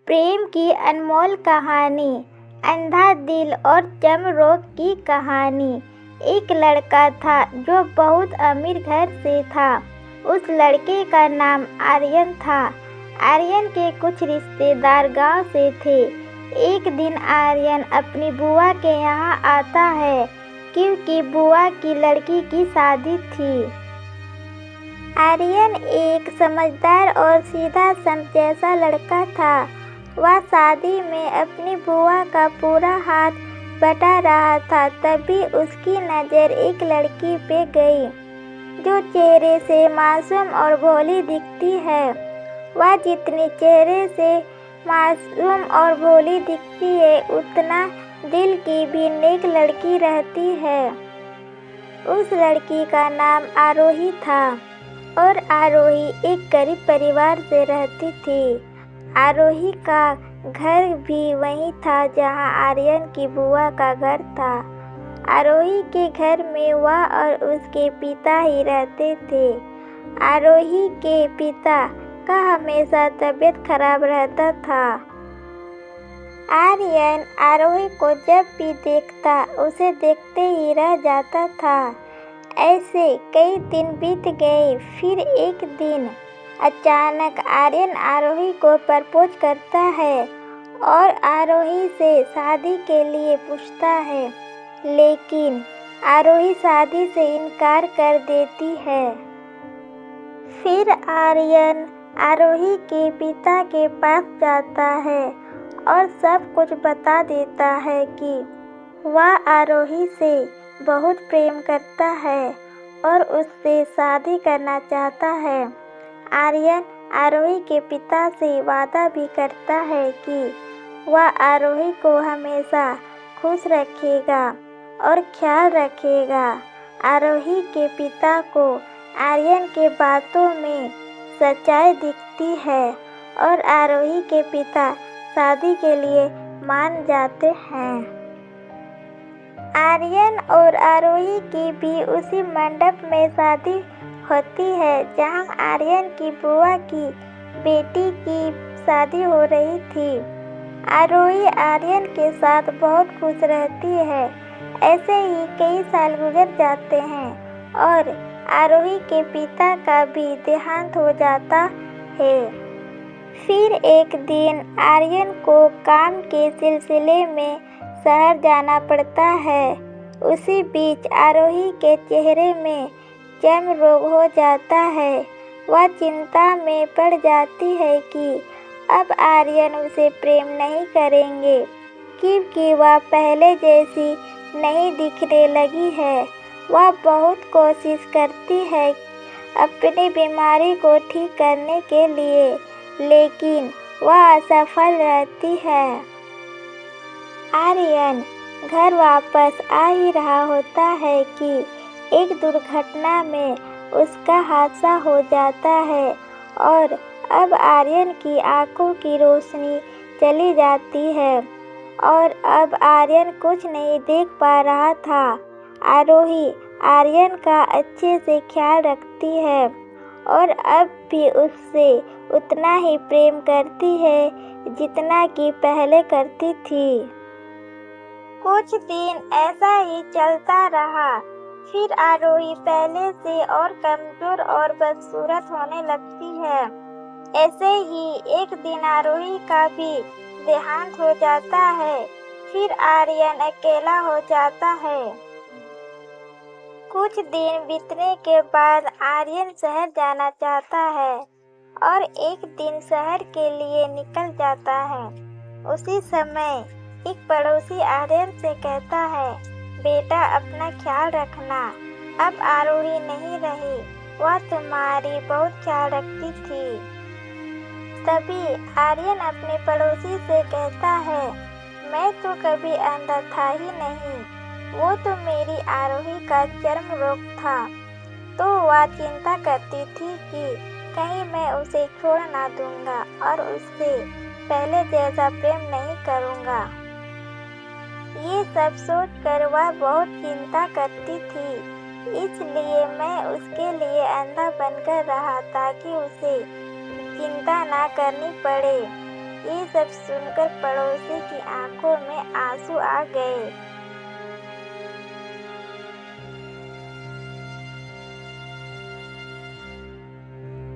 प्रेम की अनमोल कहानी, अंधा दिल और चर्मरोग की कहानी। एक लड़का था जो बहुत अमीर घर से था। उस लड़के का नाम आर्यन था। आर्यन के कुछ रिश्तेदार गांव से थे। एक दिन आर्यन अपनी बुआ के यहाँ आता है क्योंकि बुआ की लड़की की शादी थी। आर्यन एक समझदार और सीधा साधा जैसा लड़का था। वह शादी में अपनी बुआ का पूरा हाथ बटा रहा था। तभी उसकी नज़र एक लड़की पे गई जो चेहरे से मासूम और भोली दिखती है। वह जितनी चेहरे से मासूम और भोली दिखती है उतना दिल की भी नेक लड़की रहती है। उस लड़की का नाम आरोही था और आरोही एक गरीब परिवार से रहती थी। आरोही का घर भी वहीं था जहां आर्यन की बुआ का घर था। आरोही के घर में वह और उसके पिता ही रहते थे। आरोही के पिता का हमेशा तबीयत खराब रहता था। आर्यन आरोही को जब भी देखता उसे देखते ही रह जाता था। ऐसे कई दिन बीत गए। फिर एक दिन अचानक आर्यन आरोही को प्रपोज करता है और आरोही से शादी के लिए पूछता है, लेकिन आरोही शादी से इनकार कर देती है। फिर आर्यन आरोही के पिता के पास जाता है और सब कुछ बता देता है कि वह आरोही से बहुत प्रेम करता है और उससे शादी करना चाहता है। आर्यन आरोही के पिता से वादा भी करता है कि वह आरोही को हमेशा खुश रखेगा और ख्याल रखेगा। आरोही के पिता को आर्यन के बातों में सच्चाई दिखती है और आरोही के पिता शादी के लिए मान जाते हैं। आर्यन और आरोही की भी उसी मंडप में शादी होती है जहां आर्यन की बुआ की बेटी की शादी हो रही थी। आरोही आर्यन के साथ बहुत खुश रहती है। ऐसे ही कई साल गुजर जाते हैं और आरोही के पिता का भी देहांत हो जाता है। फिर एक दिन आर्यन को काम के सिलसिले में शहर जाना पड़ता है। उसी बीच आरोही के चेहरे में चर्म रोग हो जाता है। वह चिंता में पड़ जाती है कि अब आर्यन उसे प्रेम नहीं करेंगे क्योंकि वह पहले जैसी नहीं दिखने लगी है। वह बहुत कोशिश करती है अपनी बीमारी को ठीक करने के लिए, लेकिन वह असफल रहती है। आर्यन घर वापस आ ही रहा होता है कि एक दुर्घटना में उसका हादसा हो जाता है और अब आर्यन की आंखों की रोशनी चली जाती है और अब आर्यन कुछ नहीं देख पा रहा था। आरोही आर्यन का अच्छे से ख्याल रखती है और अब भी उससे उतना ही प्रेम करती है जितना कि पहले करती थी। कुछ दिन ऐसा ही चलता रहा। फिर आरोही पहले से और कमजोर और बदसूरत होने लगती है। ऐसे ही एक दिन आरोही का भी देहांत हो जाता है। फिर आर्यन अकेला हो जाता है। कुछ दिन बीतने के बाद आर्यन शहर जाना चाहता है और एक दिन शहर के लिए निकल जाता है। उसी समय एक पड़ोसी आर्यन से कहता है, बेटा अपना ख्याल रखना, अब आरोही नहीं रही, वह तुम्हारी बहुत ख्याल रखती थी। तभी आर्यन अपने पड़ोसी से कहता है, मैं तो कभी अंधा था ही नहीं, वो तो मेरी आरोही का चर्म रोग था। तो वह चिंता करती थी कि कहीं मैं उसे छोड़ ना दूंगा और उससे पहले जैसा प्रेम नहीं करूंगा। ये सब सोचकर वह बहुत चिंता करती थी। इसलिए मैं उसके लिए अंधा बनकर रहा ताकि उसे चिंता ना करनी पड़े। ये सब सुनकर पड़ोसी की आंखों में आंसू आ गए।